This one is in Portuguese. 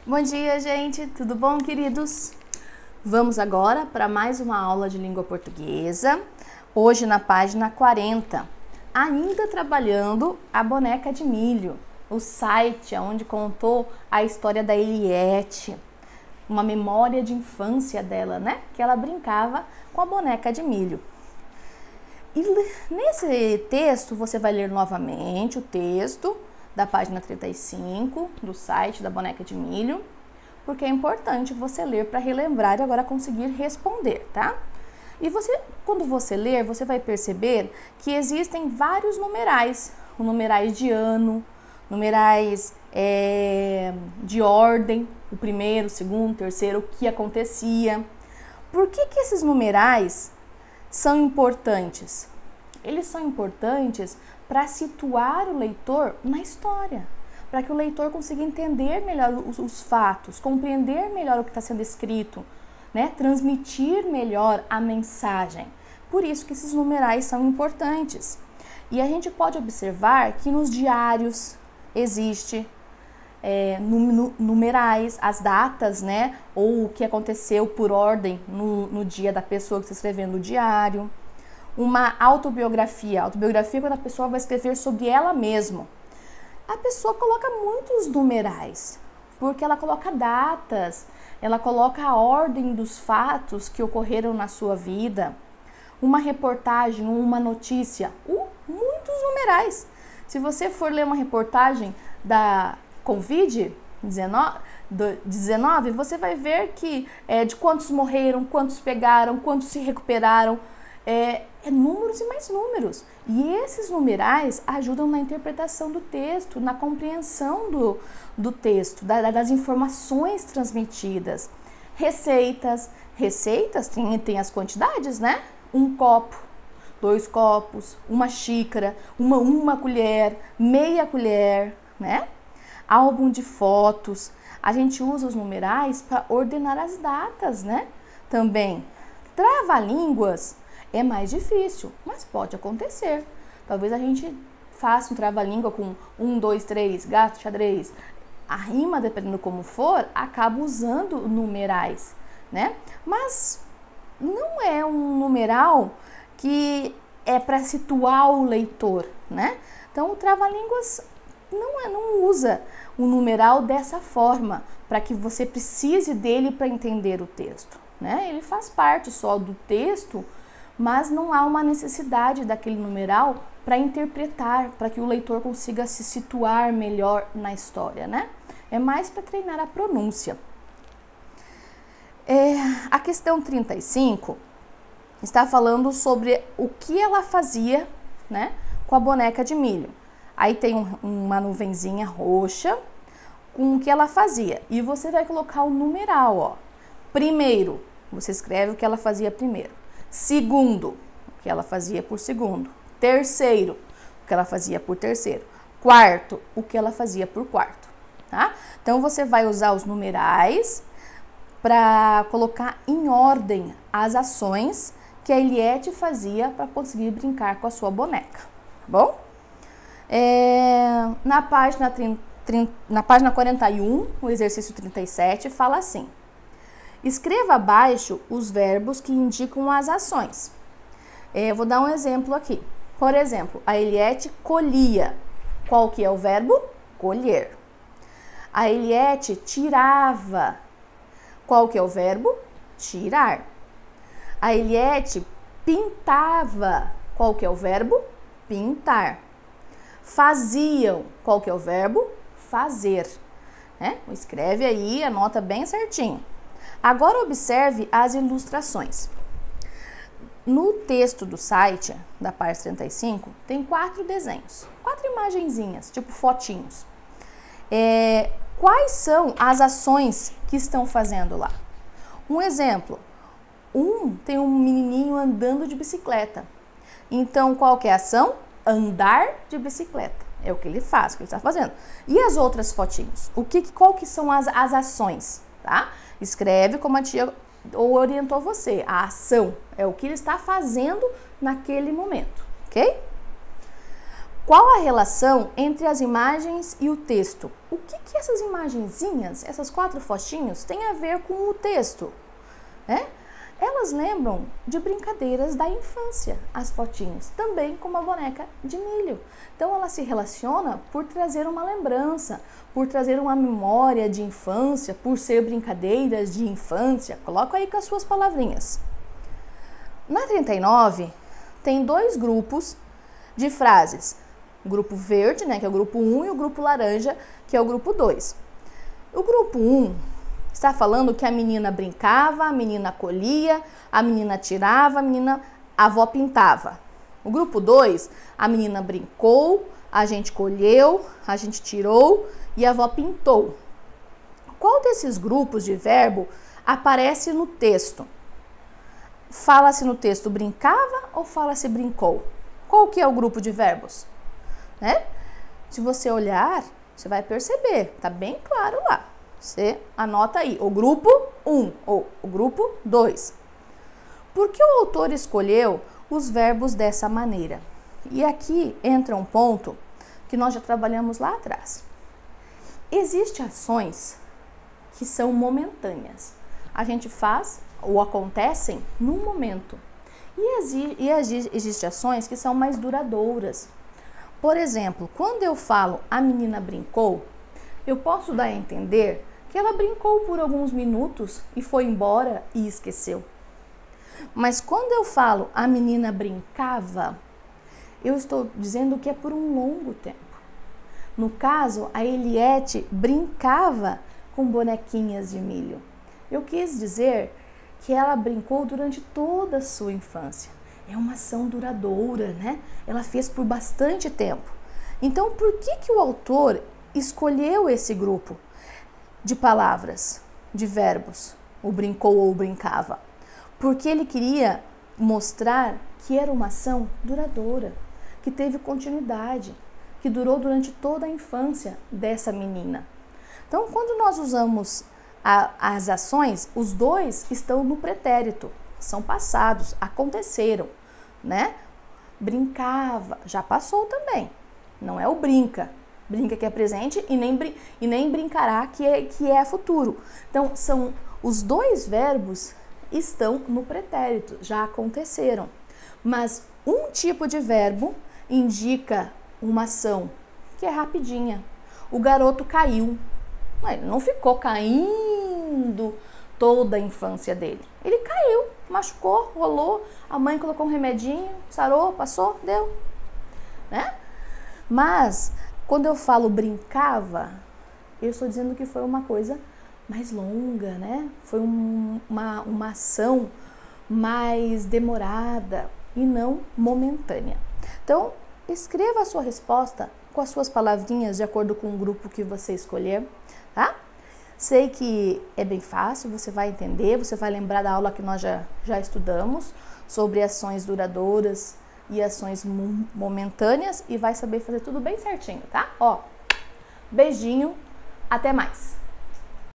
Bom dia, gente! Tudo bom, queridos? Vamos agora para mais uma aula de língua portuguesa, hoje na página 40, ainda trabalhando a boneca de milho, o site onde contou a história da Eliette, uma memória de infância dela, né? Que ela brincava com a boneca de milho. E nesse texto você vai ler novamente o texto da página 35 do site da boneca de milho, porque é importante você ler para relembrar e agora conseguir responder, tá? E quando você ler, você vai perceber que existem vários numerais, numerais de ano, numerais de ordem, o primeiro, o segundo, o terceiro, o que acontecia. Por que esses numerais são importantes? Eles são importantes para situar o leitor na história, para que o leitor consiga entender melhor os fatos, compreender melhor o que está sendo escrito, né? Transmitir melhor a mensagem. Por isso que esses numerais são importantes. E a gente pode observar que nos diários existe numerais, as datas, né? Ou o que aconteceu por ordem no dia da pessoa que está escrevendo o diário. Uma autobiografia. Autobiografia é quando a pessoa vai escrever sobre ela mesma. A pessoa coloca muitos numerais, porque ela coloca datas, ela coloca a ordem dos fatos que ocorreram na sua vida. Uma reportagem, uma notícia, muitos numerais. Se você for ler uma reportagem da Covid-19, você vai ver que de quantos morreram, quantos pegaram, quantos se recuperaram. Números e mais números. E esses numerais ajudam na interpretação do texto, na compreensão do texto, das informações transmitidas. Receitas tem as quantidades, né? Um copo, 2 copos, uma xícara, uma colher, meia colher, né? Álbum de fotos. A gente usa os numerais para ordenar as datas, né? Também. Trava-línguas é mais difícil, mas pode acontecer. Talvez a gente faça um trava-língua com 1, 2, 3, gato, xadrez. A rima, dependendo como for, acaba usando numerais, né? Mas não é um numeral que é para situar o leitor, né? Então, o trava-línguas não usa o numeral dessa forma, para que você precise dele para entender o texto, né? Ele faz parte só do texto, mas não há uma necessidade daquele numeral para interpretar, para que o leitor consiga se situar melhor na história, né? É mais para treinar a pronúncia. A questão 35 está falando sobre o que ela fazia, né, com a boneca de milho. Aí tem uma nuvenzinha roxa com o que ela fazia. E você vai colocar o numeral, ó. Primeiro, você escreve o que ela fazia primeiro. Segundo, o que ela fazia por segundo. Terceiro, o que ela fazia por terceiro. Quarto, o que ela fazia por quarto, tá? Então, você vai usar os numerais para colocar em ordem as ações que a Eliette fazia para conseguir brincar com a sua boneca, tá bom? Na página 41, o exercício 37, fala assim: escreva abaixo os verbos que indicam as ações. Vou dar um exemplo aqui. Por exemplo, a Eliette colhia. Qual que é o verbo? Colher. A Eliette tirava. Qual que é o verbo? Tirar. A Eliette pintava. Qual que é o verbo? Pintar. Faziam. Qual que é o verbo? Fazer. Escreve aí, anota bem certinho. Agora observe as ilustrações. No texto do site, da página 35, tem 4 desenhos, 4 imagenzinhas, tipo fotinhos. Quais são as ações que estão fazendo lá? Um exemplo, tem um menininho andando de bicicleta. Então, qual que é a ação? Andar de bicicleta. É o que ele faz, o que ele está fazendo. E as outras fotinhos? Qual que são as ações? Tá? Escreve como a tia orientou você. A ação é o que ele está fazendo naquele momento, ok? Qual a relação entre as imagens e o texto? O que essas imagenzinhas, essas 4 fotinhos, têm a ver com o texto? Né? Elas lembram de brincadeiras da infância, as fotinhas, também com uma boneca de milho. Então ela se relaciona por trazer uma lembrança, por trazer uma memória de infância, por ser brincadeiras de infância. Coloca aí com as suas palavrinhas. Na 39, tem 2 grupos de frases. O grupo verde, né, que é o grupo 1, e o grupo laranja, que é o grupo 2. O grupo 1 está falando que a menina brincava, a menina colhia, a menina tirava, a avó pintava. O grupo 2, a menina brincou, a gente colheu, a gente tirou e a avó pintou. Qual desses grupos de verbo aparece no texto? Fala-se no texto brincava ou fala-se brincou? Qual que é o grupo de verbos? Né? Se você olhar, você vai perceber, tá bem claro lá. Você anota aí, o grupo 1 ou o grupo 2. Por que o autor escolheu os verbos dessa maneira? E aqui entra um ponto que nós já trabalhamos lá atrás. Existem ações que são momentâneas. A gente faz ou acontecem num momento. E existem ações que são mais duradouras. Por exemplo, quando eu falo a menina brincou, eu posso dar a entender que ela brincou por alguns minutos e foi embora e esqueceu. Mas quando eu falo a menina brincava, eu estou dizendo que é por um longo tempo. No caso, a Eliette brincava com bonequinhas de milho. Eu quis dizer que ela brincou durante toda a sua infância. É uma ação duradoura, né? Ela fez por bastante tempo. Então, por que o autor escolheu esse grupo de palavras, de verbos, o brincou ou brincava? Porque ele queria mostrar que era uma ação duradoura, que teve continuidade, que durou durante toda a infância dessa menina. Então, quando nós usamos as ações, os dois estão no pretérito, são passados, aconteceram, né? Brincava, já passou também, não é o brinca. Brinca que é presente e nem brincará que é futuro. Então, os 2 verbos estão no pretérito, já aconteceram. Mas um tipo de verbo indica uma ação que é rapidinha. O garoto caiu. Ele não ficou caindo toda a infância dele. Ele caiu, machucou, rolou, a mãe colocou um remedinho, sarou, passou, deu. Né? Mas quando eu falo brincava, eu estou dizendo que foi uma coisa mais longa, né? Foi uma ação mais demorada e não momentânea. Então, escreva a sua resposta com as suas palavrinhas de acordo com o grupo que você escolher, tá? Sei que é bem fácil, você vai entender, você vai lembrar da aula que nós já estudamos sobre ações duradouras e ações momentâneas e vai saber fazer tudo bem certinho, tá? Ó, beijinho, até mais!